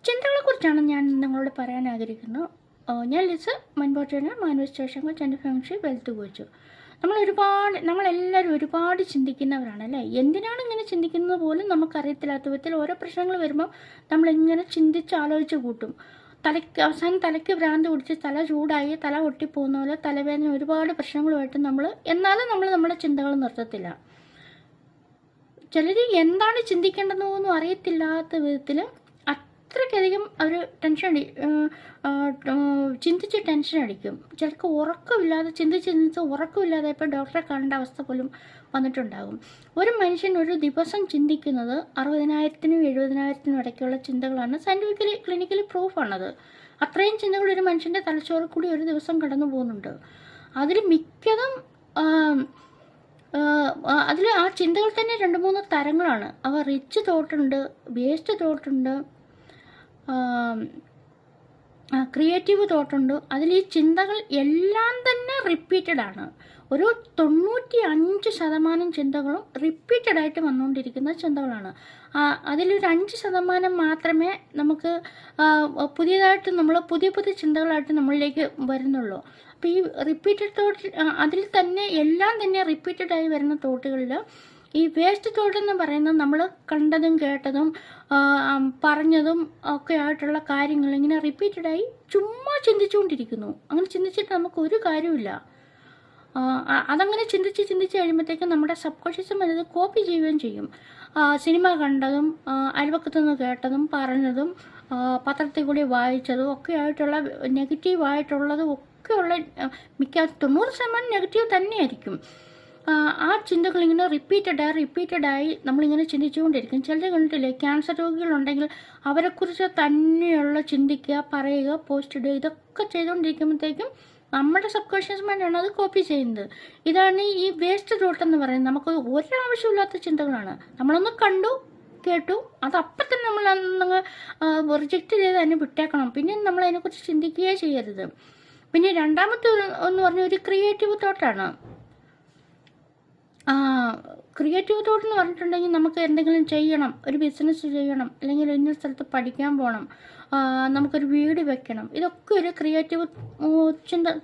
ചിന്തകളെക്കുറിച്ചാണ് ഞാൻ നിങ്ങളോട് പറയാൻ ആഗ്രഹിക്കുന്നത്. ഞാൻ ലിസ് മുൻപോട്ടാണ് മാനിഫെസ്റ്റേഷൻ എൻ്റെ ഫംഗ്ഷൻ വെൽത്ത് കോച്ച്. നമ്മളെല്ലാവരും ഒരുപാട് ചിന്തിക്കുന്നവരാണ് അല്ലേ. എന്തിനാണ് ഇങ്ങനെ ചിന്തിക്കുന്നത് പോലും നമുക്കറിയത്തില്ലാത്ത വിധത്തിൽ ഓരോ പ്രശ്നങ്ങൾ വരുമ്പോൾ നമ്മളിങ്ങനെ ചിന്തിച്ച് ആലോചിച്ച് കൂട്ടും. അവസാനം തലയ്ക്ക് ഭ്രാന്ത് പിടിച്ച് തല ചൂടായി തല പൊട്ടിപ്പോകുന്ന പോലെ തലവേദന ഒരുപാട് പ്രശ്നങ്ങളുമായിട്ട് എന്നാലും നമ്മൾ നമ്മുടെ ചിന്തകൾ നിർത്തത്തില്ല. ചിലർ എന്താണ് ചിന്തിക്കേണ്ടതെന്നൊന്നും അറിയത്തില്ലാത്ത വിധത്തിൽ അത്രയ്ക്കധികം അവർ ചിന്തിച്ച് ടെൻഷൻ അടിക്കും. ചിലർക്ക് ഉറക്കമില്ലാതെ ചിന്തിച്ച് ഉറക്കമില്ലാതെ ഇപ്പോൾ ഡോക്ടറെ കാണേണ്ട അവസ്ഥ പോലും വന്നിട്ടുണ്ടാകും. ഒരു മനുഷ്യൻ ഒരു ദിവസം ചിന്തിക്കുന്നത് 60,000-നും 70,000-നും ഇടയ്ക്കുള്ള ചിന്തകളാണ്. സയൻറ്റിഫിക്കലി ക്ലിനിക്കലി പ്രൂഫാണത്. അത്രയും ചിന്തകൾ ഒരു മനുഷ്യൻ്റെ തലച്ചോറിൽ കൂടി ഒരു ദിവസം കടന്നു പോകുന്നുണ്ട്. അതിൽ മിക്കതും ആ ചിന്തകൾ തന്നെ 2-3 തരങ്ങളാണ്. അവ റിച്ച് തോട്ടുണ്ട്, വേസ്റ്റ് തോട്ടുണ്ട്, ക്രിയേറ്റീവ് തോട്ടുണ്ട്. അതിൽ ഈ ചിന്തകൾ എല്ലാം തന്നെ റിപ്പീറ്റഡാണ്. ഒരു 95% ചിന്തകളും റിപ്പീറ്റഡായിട്ട് വന്നുകൊണ്ടിരിക്കുന്ന ചിന്തകളാണ്. അതിലൊരു 5% മാത്രമേ നമുക്ക് പുതിയതായിട്ട് പുതിയ ചിന്തകളായിട്ട് നമ്മളിലേക്ക് വരുന്നുള്ളൂ. അപ്പോൾ ഈ റിപ്പീറ്റഡ് തോട്ട് അതിൽ തന്നെ എല്ലാം തന്നെ റിപ്പീറ്റഡായി വരുന്ന തോട്ടുകളിൽ ഈ വേസ്റ്റ് തോട്ട് എന്ന് പറയുന്നത് നമ്മൾ കണ്ടതും കേട്ടതും പറഞ്ഞതും ഒക്കെ ആയിട്ടുള്ള കാര്യങ്ങൾ ഇങ്ങനെ റിപ്പീറ്റഡായി ചുമ്മാ ചിന്തിച്ചുകൊണ്ടിരിക്കുന്നു. അങ്ങനെ ചിന്തിച്ചിട്ട് നമുക്കൊരു കാര്യമില്ല. അതങ്ങനെ ചിന്തിച്ച് കഴിയുമ്പോഴത്തേക്കും നമ്മുടെ സബ് കോൺഷ്യസ് മൈൻഡ് കോപ്പി ചെയ്യുകയും ചെയ്യും. സിനിമ കണ്ടതും അയൽപക്കത്തു നിന്ന് കേട്ടതും പറഞ്ഞതും പത്രത്തിൽ കൂടി വായിച്ചതും ഒക്കെ ആയിട്ടുള്ള നെഗറ്റീവായിട്ടുള്ളതും ഒക്കെയുള്ള 90% നെഗറ്റീവ് തന്നെയായിരിക്കും. ആ ചിന്തകൾ ഇങ്ങനെ റിപ്പീറ്റഡായി നമ്മളിങ്ങനെ ചിന്തിച്ചുകൊണ്ടിരിക്കും. ചിലർ കണ്ടിട്ടില്ലേ, ക്യാൻസർ രോഗികളുണ്ടെങ്കിൽ അവരെക്കുറിച്ച് തന്നെയുള്ള ചിന്തിക്കുക, പറയുക, പോസ്റ്റ് ഇടുക, ഇതൊക്കെ ചെയ്തുകൊണ്ടിരിക്കുമ്പോഴത്തേക്കും നമ്മുടെ സബ് കോൺഷ്യസ് മൈൻഡാണ് അത് കോപ്പി ചെയ്യുന്നത്. ഇതാണ് ഈ വേസ്റ്റ് തോട്ട് എന്ന് പറയുന്നത്. നമുക്ക് ഒരാവശ്യമില്ലാത്ത ചിന്തകളാണ്. നമ്മളൊന്ന് കണ്ടു കേട്ടു, അത് അപ്പം തന്നെ നമ്മൾ റിജക്റ്റ് ചെയ്ത് അതിനെ വിട്ടേക്കണം. പിന്നെ നമ്മൾ അതിനെക്കുറിച്ച് ചിന്തിക്കുകയേ ചെയ്യരുത്. പിന്നെ രണ്ടാമത്തെ എന്ന് പറഞ്ഞാൽ ഒരു ക്രിയേറ്റീവ് തോട്ടാണ്. ക്രിയേറ്റീവ് തോട്ട് എന്ന് പറഞ്ഞിട്ടുണ്ടെങ്കിൽ നമുക്ക് എന്തെങ്കിലും ചെയ്യണം, ഒരു ബിസിനസ് ചെയ്യണം, അല്ലെങ്കിൽ ഇന്ന സ്ഥലത്ത് പഠിക്കാൻ പോകണം, നമുക്കൊരു വീട് വെക്കണം. ഇതൊക്കെ ഒരു ക്രിയേറ്റീവ്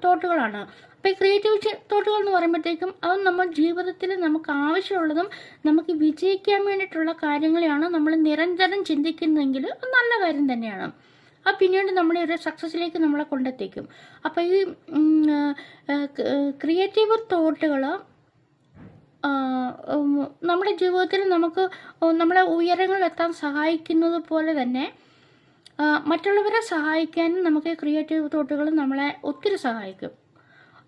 തോട്ടുകളാണ്. അപ്പോൾ ഈ ക്രിയേറ്റീവ് തോട്ടുകൾ എന്ന് പറയുമ്പോഴത്തേക്കും അത് നമ്മൾ ജീവിതത്തിൽ നമുക്ക് ആവശ്യമുള്ളതും നമുക്ക് വിജയിക്കാൻ വേണ്ടിയിട്ടുള്ള കാര്യങ്ങളെയാണ് നമ്മൾ നിരന്തരം ചിന്തിക്കുന്നതെങ്കിൽ അത് നല്ല കാര്യം തന്നെയാണ്. അത് പിന്നീട് നമ്മളെ ഒരു സക്സസ്സിലേക്ക് നമ്മളെ കൊണ്ടെത്തിക്കും. അപ്പോൾ ഈ ക്രിയേറ്റീവ് തോട്ടുകൾ നമ്മുടെ ജീവിതത്തിൽ നമുക്ക് നമ്മളെ ഉയരങ്ങളിലെത്താൻ സഹായിക്കുന്നത് പോലെ തന്നെ മറ്റുള്ളവരെ സഹായിക്കാനും നമുക്ക് ക്രിയേറ്റീവ് തോട്ടുകൾ നമ്മളെ ഒത്തിരി സഹായിക്കും.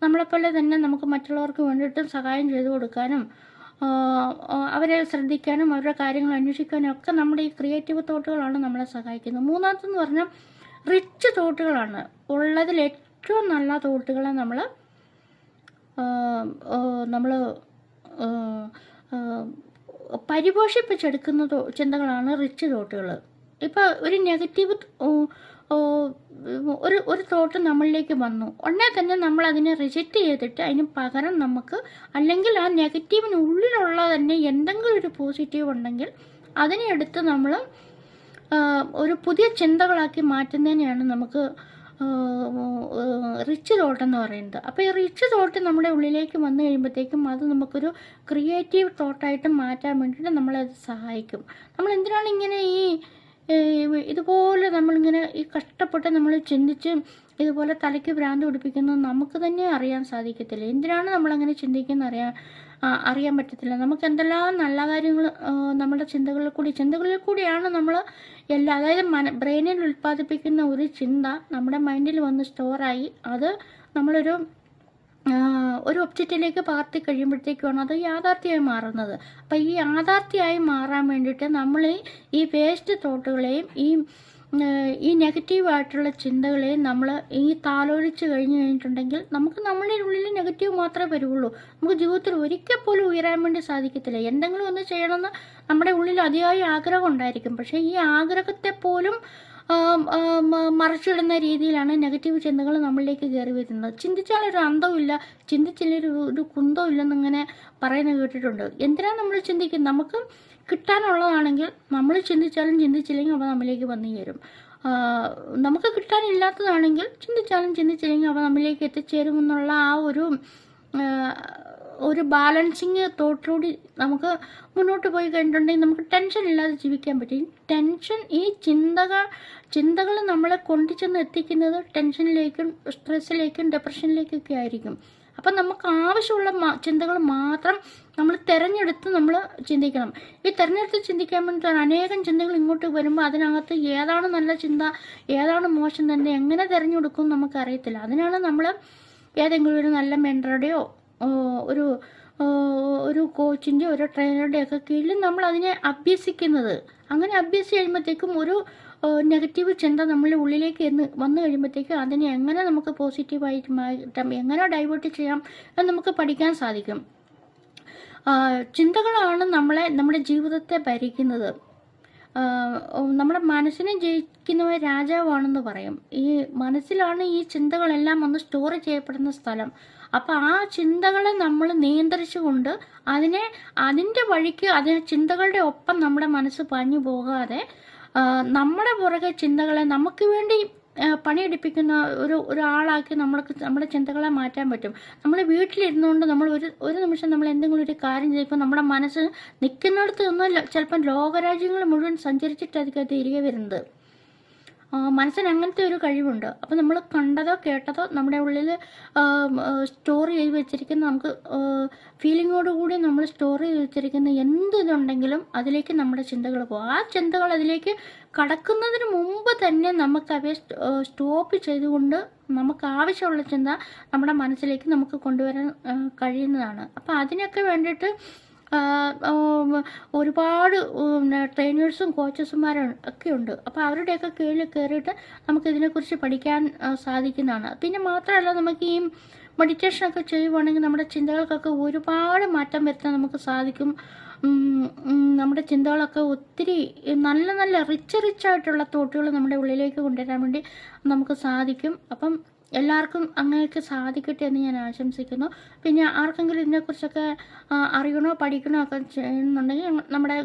നമ്മളെപ്പോലെ തന്നെ നമുക്ക് മറ്റുള്ളവർക്ക് വേണ്ടിയിട്ടും സഹായം ചെയ്തു കൊടുക്കാനും അവരെ ശ്രദ്ധിക്കാനും അവരുടെ കാര്യങ്ങൾ അന്വേഷിക്കാനും ഒക്കെ നമ്മുടെ ഈ ക്രിയേറ്റീവ് തോട്ടുകളാണ് നമ്മളെ സഹായിക്കുന്നത്. മൂന്നാമത്തെന്ന് പറഞ്ഞാൽ റിച്ച് തോട്ടുകളാണ്. ഉള്ളതിൽ ഏറ്റവും നല്ല തോട്ടുകളെ നമ്മൾ പരിപോഷിപ്പിച്ചെടുക്കുന്ന ചിന്തകളാണ് റിച്ച് തോട്ടുകൾ. ഇപ്പോൾ ഒരു നെഗറ്റീവ് ഒരു തോട്ട് നമ്മളിലേക്ക് വന്നു ഉടനെ തന്നെ നമ്മൾ അതിനെ റിജക്റ്റ് ചെയ്തിട്ട് അതിന് പകരം നമുക്ക് അല്ലെങ്കിൽ ആ നെഗറ്റീവിനുള്ളിലുള്ള തന്നെ എന്തെങ്കിലും ഒരു പോസിറ്റീവ് ഉണ്ടെങ്കിൽ അതിനെ എടുത്ത് നമ്മൾ ഒരു പുതിയ ചിന്തകളാക്കി മാറ്റുന്നതിനെയാണ് നമുക്ക് റിച്ച് തോട്ട് എന്ന് പറയുന്നത്. അപ്പോൾ ഈ റിച്ച് തോട്ട് നമ്മുടെ ഉള്ളിലേക്ക് വന്നു കഴിയുമ്പോഴത്തേക്കും അത് നമുക്കൊരു ക്രിയേറ്റീവ് തോട്ടായിട്ട് മാറ്റാൻ വേണ്ടിയിട്ട് നമ്മളത് സഹായിക്കും. നമ്മൾ എന്തിനാണ് ഇങ്ങനെ ഇതുപോലെ നമ്മളിങ്ങനെ ഈ കഷ്ടപ്പെട്ട് നമ്മൾ ചിന്തിച്ച് ഇതുപോലെ തലയ്ക്ക് ഭ്രാന്ത് പിടിപ്പിക്കുന്നത് നമുക്ക് തന്നെ അറിയാൻ സാധിക്കത്തില്ല. എന്തിനാണ് നമ്മളങ്ങനെ ചിന്തിക്കുന്നത് അറിയാൻ പറ്റത്തില്ല. നമുക്ക് എന്തെല്ലാം നല്ല കാര്യങ്ങൾ നമ്മുടെ ചിന്തകളിൽ കൂടിയാണ് നമ്മൾ അതായത് ബ്രെയിനിൽ ഉൽപ്പാദിപ്പിക്കുന്ന ഒരു ചിന്ത നമ്മുടെ മൈൻഡിൽ വന്ന് സ്റ്റോറായി അത് നമ്മളൊരു ഒബ്ജക്റ്റിലേക്ക് പകർത്തി കഴിയുമ്പോഴത്തേക്കുമാണ് അത് യാഥാർത്ഥ്യമായി മാറുന്നത്. അപ്പോൾ ഈ യാഥാർത്ഥ്യമായി മാറാൻ വേണ്ടിയിട്ട് നമ്മൾ ഈ വേസ്റ്റ് തോട്ടുകളെയും ഈ നെഗറ്റീവായിട്ടുള്ള ചിന്തകളെയും നമ്മൾ ഈ താലോലിച്ച് കഴിഞ്ഞിട്ടുണ്ടെങ്കിൽ നമുക്ക് നമ്മളുടെ ഉള്ളിൽ നെഗറ്റീവ് മാത്രമേ വരുള്ളൂ. നമുക്ക് ജീവിതത്തിൽ ഒരിക്കൽ പോലും ഉയരാൻ വേണ്ടി സാധിക്കത്തില്ല. എന്തെങ്കിലും ഒന്ന് ചെയ്യണമെന്ന് നമ്മുടെ ഉള്ളിൽ അതിയായ ആഗ്രഹം ഉണ്ടായിരിക്കും. പക്ഷേ ഈ ആഗ്രഹത്തെ പോലും മറച്ചിടുന്ന രീതിയിലാണ് നെഗറ്റീവ് ചിന്തകൾ നമ്മളിലേക്ക് കയറി വരുന്നത്. ചിന്തിച്ചാലൊരു അന്തമില്ല, ചിന്തിച്ചില്ലൊരു കുന്തവും ഇല്ലെന്നിങ്ങനെ പറയുന്നത് കേട്ടിട്ടുണ്ട്. എന്തിനാണ് നമ്മൾ ചിന്തിക്കുന്നത്? നമുക്ക് കിട്ടാനുള്ളതാണെങ്കിൽ നമ്മൾ ചിന്തിച്ചാലും ചിന്തിച്ചില്ലെങ്കിൽ അവ നമ്മിലേക്ക് വന്നു ചേരും. നമുക്ക് കിട്ടാനില്ലാത്തതാണെങ്കിൽ ചിന്തിച്ചാലും ചിന്തിച്ചില്ലെങ്കിൽ അവ നമ്മിലേക്ക് എത്തിച്ചേരുമെന്നുള്ള ആ ഒരു ബാലൻസിങ് തോട്ടിലൂടെ നമുക്ക് മുന്നോട്ട് പോയി കഴിഞ്ഞിട്ടുണ്ടെങ്കിൽ നമുക്ക് ടെൻഷൻ ഇല്ലാതെ ജീവിക്കാൻ പറ്റും. ഈ ചിന്തകൾ നമ്മളെ കൊണ്ടുചെന്ന് എത്തിക്കുന്നത് ടെൻഷനിലേക്കും സ്ട്രെസ്സിലേക്കും ഡിപ്രഷനിലേക്കൊക്കെ ആയിരിക്കും. അപ്പം നമുക്ക് ആവശ്യമുള്ള ചിന്തകൾ മാത്രം നമ്മൾ തിരഞ്ഞെടുത്ത് നമ്മൾ ചിന്തിക്കണം. ഈ തിരഞ്ഞെടുത്ത് ചിന്തിക്കാൻ വേണ്ടിയിട്ടാണ് അനേകം ചിന്തകൾ ഇങ്ങോട്ട് വരുമ്പോൾ അതിനകത്ത് ഏതാണ് നല്ല ചിന്ത, ഏതാണ് മോശം തന്നെ എങ്ങനെ തിരഞ്ഞെടുക്കും നമുക്കറിയത്തില്ല. അതിനാണ് നമ്മൾ ഏതെങ്കിലും ഒരു നല്ല മെൻറ്ററുടെയോ ഒരു കോച്ചിൻ്റെ ഒരു ട്രെയിനറുടെയൊക്കെ കീഴിൽ നമ്മൾ അതിനെ അഭ്യസിക്കുന്നത്. അങ്ങനെ അഭ്യസിച്ച് കഴിയുമ്പോഴത്തേക്കും ഒരു നെഗറ്റീവ് ചിന്ത നമ്മളുടെ ഉള്ളിലേക്ക് വന്നു കഴിയുമ്പോഴത്തേക്കും അതിനെ എങ്ങനെ നമുക്ക് പോസിറ്റീവായിട്ട് മാറ്റാം, എങ്ങനെ ഡൈവേർട്ട് ചെയ്യാം എന്ന് നമുക്ക് പഠിക്കാൻ സാധിക്കും. ചിന്തകളാണ് നമ്മുടെ ജീവിതത്തെ ഭരിക്കുന്നത്. നമ്മുടെ മനസ്സിനെ ജയിക്കുന്നവൻ രാജാവാണെന്ന് പറയും. ഈ മനസ്സിലാണ് ഈ ചിന്തകളെല്ലാം വന്ന് സ്റ്റോർ ചെയ്യപ്പെടുന്ന സ്ഥലം. അപ്പോൾ ആ ചിന്തകളെ നമ്മൾ നിയന്ത്രിച്ചുകൊണ്ട് അതിൻ്റെ വഴിക്ക് ചിന്തകളുടെ ഒപ്പം നമ്മുടെ മനസ്സ് പാഞ്ഞു പോകാതെ നമ്മുടെ പുറകെ ചിന്തകളെ നമുക്ക് വേണ്ടി പണിയെടുപ്പിക്കുന്ന ഒരാളാക്കി നമ്മുടെ ചിന്തകളെ മാറ്റാൻ പറ്റും. നമ്മൾ വീട്ടിലിരുന്നുകൊണ്ട് നമ്മൾ ഒരു നിമിഷം നമ്മൾ എന്തെങ്കിലും ഒരു കാര്യം ചെയ്യുമ്പോൾ നമ്മുടെ മനസ്സ് നിൽക്കുന്നിടത്ത് നിന്നല്ല ചിലപ്പം ലോകരാജ്യങ്ങൾ മുഴുവൻ സഞ്ചരിച്ചിട്ടായിരിക്കും അത് തിരികെ വരുന്നത്. മനസ്സിന് അങ്ങനത്തെ ഒരു കഴിവുണ്ട്. അപ്പോൾ നമ്മൾ കണ്ടതോ കേട്ടതോ നമ്മുടെ ഉള്ളിൽ സ്റ്റോർ ചെയ്ത് വെച്ചിരിക്കുന്ന നമുക്ക് ഫീലിങ്ങോടുകൂടി നമ്മൾ സ്റ്റോർ ചെയ്ത് വെച്ചിരിക്കുന്ന ഇതുണ്ടെങ്കിലും അതിലേക്ക് നമ്മുടെ ചിന്തകൾ പോകും. ആ ചിന്തകൾ അതിലേക്ക് കടക്കുന്നതിന് മുമ്പ് തന്നെ നമുക്ക് അവയെ സ്റ്റോപ്പ് ചെയ്തുകൊണ്ട് നമുക്ക് ആവശ്യമുള്ള ചിന്ത നമ്മുടെ മനസ്സിലേക്ക് നമുക്ക് കൊണ്ടുവരാൻ കഴിയുന്നതാണ്. അപ്പോൾ അതിനൊക്കെ വേണ്ടിയിട്ട് ഒരുപാട് ട്രെയിനേഴ്സും കോച്ചസുമാരും ഒക്കെ ഉണ്ട്. അപ്പോൾ അവരുടെയൊക്കെ കീഴിൽ കയറിയിട്ട് നമുക്കിതിനെക്കുറിച്ച് പഠിക്കാൻ സാധിക്കുന്നതാണ്. പിന്നെ മാത്രമല്ല നമുക്ക് ഈ മെഡിറ്റേഷനൊക്കെ ചെയ്യുവാണെങ്കിൽ നമ്മുടെ ചിന്തകൾക്കൊക്കെ ഒരുപാട് മാറ്റം വരുത്താൻ നമുക്ക് സാധിക്കും. നമ്മുടെ ചിന്തകളൊക്കെ ഒത്തിരി നല്ല റിച്ചായിട്ടുള്ള തോട്ടുകൾ നമ്മുടെ ഉള്ളിലേക്ക് കൊണ്ടുവരാൻ വേണ്ടി നമുക്ക് സാധിക്കും. അപ്പം എല്ലാവർക്കും അങ്ങനെയൊക്കെ സാധിക്കട്ടെ എന്ന് ഞാൻ ആശംസിക്കുന്നു. പിന്നെ ആർക്കെങ്കിലും ഇതിനെക്കുറിച്ചൊക്കെ അറിയണോ പഠിക്കണോ ഒക്കെ ചെയ്യുന്നുണ്ടെങ്കിൽ നമ്മുടെ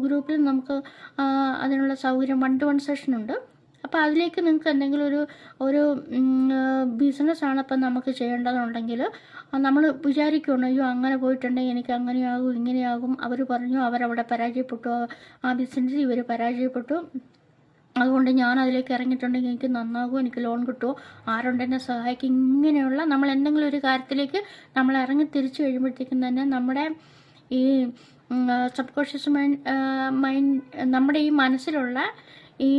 ഗ്രൂപ്പിൽ നമുക്ക് അതിനുള്ള സൗകര്യം 1-to-1 സെഷനുണ്ട്. അപ്പോൾ അതിലേക്ക് നിങ്ങൾക്ക് എന്തെങ്കിലും ഒരു ബിസിനസ്സാണ് അപ്പം നമുക്ക് ചെയ്യേണ്ടതുണ്ടെങ്കിൽ നമ്മൾ വിചാരിക്കുകയാണ്, അയ്യോ അങ്ങനെ പോയിട്ടുണ്ടെങ്കിൽ എനിക്ക് അങ്ങനെയാകും ഇങ്ങനെയാകും, അവർ പറഞ്ഞു അവരവിടെ പരാജയപ്പെട്ടു, ആ ബിസിനസ് ഇവർ പരാജയപ്പെട്ടു, അതുകൊണ്ട് ഞാൻ അതിലേക്ക് ഇറങ്ങിയിട്ടുണ്ടെങ്കിൽ എനിക്ക് നന്നാകും, എനിക്ക് ലോൺ കിട്ടുമോ, ആരുണ്ട് എന്നെ സഹായിക്കും, ഇങ്ങനെയുള്ള നമ്മൾ എന്തെങ്കിലും ഒരു കാര്യത്തിലേക്ക് നമ്മൾ ഇറങ്ങി തിരിച്ചു കഴിയുമ്പോഴത്തേക്കും തന്നെ നമ്മുടെ ഈ സബ് കോൺഷ്യസ് മൈൻഡ് നമ്മുടെ ഈ മനസ്സിലുള്ള ഈ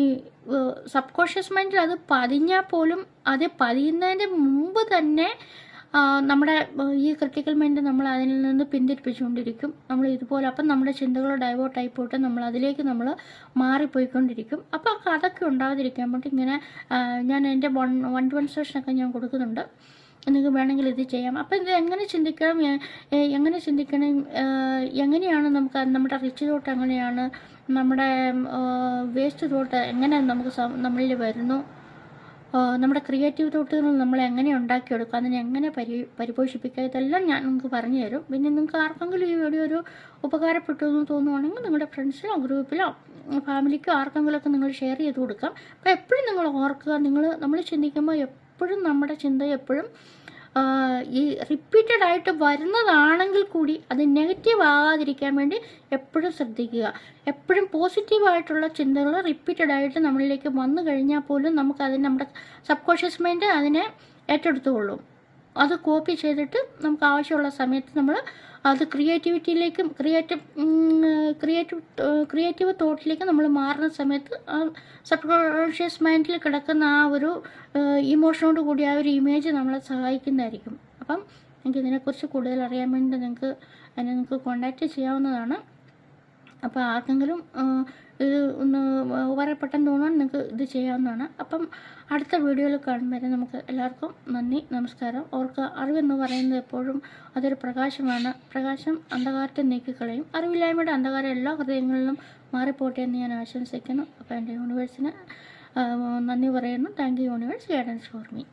സബ് കോൺഷ്യസ് മൈൻഡിൽ അത് പതിഞ്ഞാൽ പോലും അത് പതിയുന്നതിൻ്റെ മുമ്പ് തന്നെ നമ്മുടെ ഈ ക്രിട്ടിക്കൽ മൈൻഡ് നമ്മൾ അതിൽ നിന്ന് പിന്തിരിപ്പിച്ചുകൊണ്ടിരിക്കും. നമ്മൾ ഇതുപോലെ അപ്പം നമ്മുടെ ചിന്തകൾ ഡൈവേർട്ടായി പോയിട്ട് നമ്മൾ അതിലേക്ക് നമ്മൾ മാറിപ്പോയിക്കൊണ്ടിരിക്കും. അപ്പോൾ അതൊക്കെ ഉണ്ടാകാതിരിക്കാൻ വേണ്ടി ഇങ്ങനെ ഞാൻ എൻ്റെ 1-to-1 സെഷനൊക്കെ ഞാൻ കൊടുക്കുന്നുണ്ട്. നിങ്ങൾക്ക് വേണമെങ്കിൽ ഇത് ചെയ്യാം. അപ്പോൾ ഇത് എങ്ങനെ ചിന്തിക്കണം, എങ്ങനെയാണ് നമുക്ക് നമ്മുടെ റിച്ച് തോട്ട് എങ്ങനെയാണ്, നമ്മുടെ വേസ്റ്റ് തോട്ട് എങ്ങനെ നമുക്ക് നമ്മളിൽ വരുന്നു, നമ്മുടെ ക്രിയേറ്റീവ് തോട്ടുകൾ നമ്മൾ എങ്ങനെ ഉണ്ടാക്കിയെടുക്കുക, അതിനെ എങ്ങനെ പരിപോഷിപ്പിക്കുക, ഇതെല്ലാം ഞാൻ നിങ്ങൾക്ക് പറഞ്ഞു തരും. പിന്നെ നിങ്ങൾക്ക് ആർക്കെങ്കിലും ഈ വീഡിയോ ഒരു ഉപകാരപ്പെട്ടു എന്ന് തോന്നുവാണെങ്കിൽ നിങ്ങളുടെ ഫ്രണ്ട്സിനോ ഗ്രൂപ്പിലോ ഫാമിലിക്കോ ആർക്കെങ്കിലുമൊക്കെ നിങ്ങൾ ഷെയർ ചെയ്ത് കൊടുക്കാം. അപ്പോൾ എപ്പോഴും നിങ്ങൾ ഓർക്കുക, നമ്മൾ ചിന്തിക്കുമ്പോൾ എപ്പോഴും നമ്മുടെ ചിന്ത എപ്പോഴും ഈ റിപ്പീറ്റഡ് ആയിട്ട് വരുന്നതാണെങ്കിൽ കൂടി അത് നെഗറ്റീവ് ആകാതിരിക്കാൻ വേണ്ടി എപ്പോഴും ശ്രദ്ധിക്കുക. എപ്പോഴും പോസിറ്റീവായിട്ടുള്ള ചിന്തകൾ റിപ്പീറ്റഡ് ആയിട്ട് നമ്മളിലേക്ക് വന്നു കഴിഞ്ഞാൽ പോലും നമുക്കതിന് നമ്മുടെ സബ് കോൺഷ്യസ് മൈൻഡ് അതിനെ ഏറ്റെടുത്തുകൊള്ളും. അത് കോപ്പി ചെയ്തിട്ട് നമുക്ക് ആവശ്യമുള്ള സമയത്ത് നമ്മൾ അത് ക്രിയേറ്റിവിറ്റിയിലേക്കും ക്രിയേറ്റീവ് തോട്ടിലേക്ക് നമ്മൾ മാറുന്ന സമയത്ത് സബ് കോൺഷ്യസ് മൈൻഡിൽ കിടക്കുന്ന ആ ഒരു ഇമോഷനോട് കൂടി ആ ഒരു ഇമേജ് നമ്മളെ സഹായിക്കുന്നതായിരിക്കും. അപ്പം നിങ്ങൾക്ക് ഇതിനെക്കുറിച്ച് കൂടുതൽ അറിയാൻ വേണ്ടി നിങ്ങൾക്ക് കോൺടാക്റ്റ് ചെയ്യാവുന്നതാണ്. അപ്പോൾ ആർക്കെങ്കിലും ഇത് ഒന്ന് ഉപകാരപ്പെട്ടെന്ന് തോന്നാൻ നിങ്ങൾക്ക് ഇത് ചെയ്യാവുന്നതാണ്. അപ്പം അടുത്ത വീഡിയോയിൽ കാണും വരെ നമുക്ക് എല്ലാവർക്കും നന്ദി, നമസ്കാരം. ഓർക്കുക, അറിവെന്ന് പറയുന്നത് എപ്പോഴും അതൊരു പ്രകാശമാണ്. പ്രകാശം അന്ധകാരത്തെ നീക്കിക്കളയും. അറിവില്ലായ്മയുടെ അന്ധകാരം എല്ലാ ഹൃദയങ്ങളിലും മാറിപ്പോട്ടെ എന്ന് ഞാൻ ആശംസിക്കുന്നു. അപ്പോൾ എൻ്റെ യൂണിവേഴ്സിന് നന്ദി പറയുന്നു. Thank you universe guidance for me.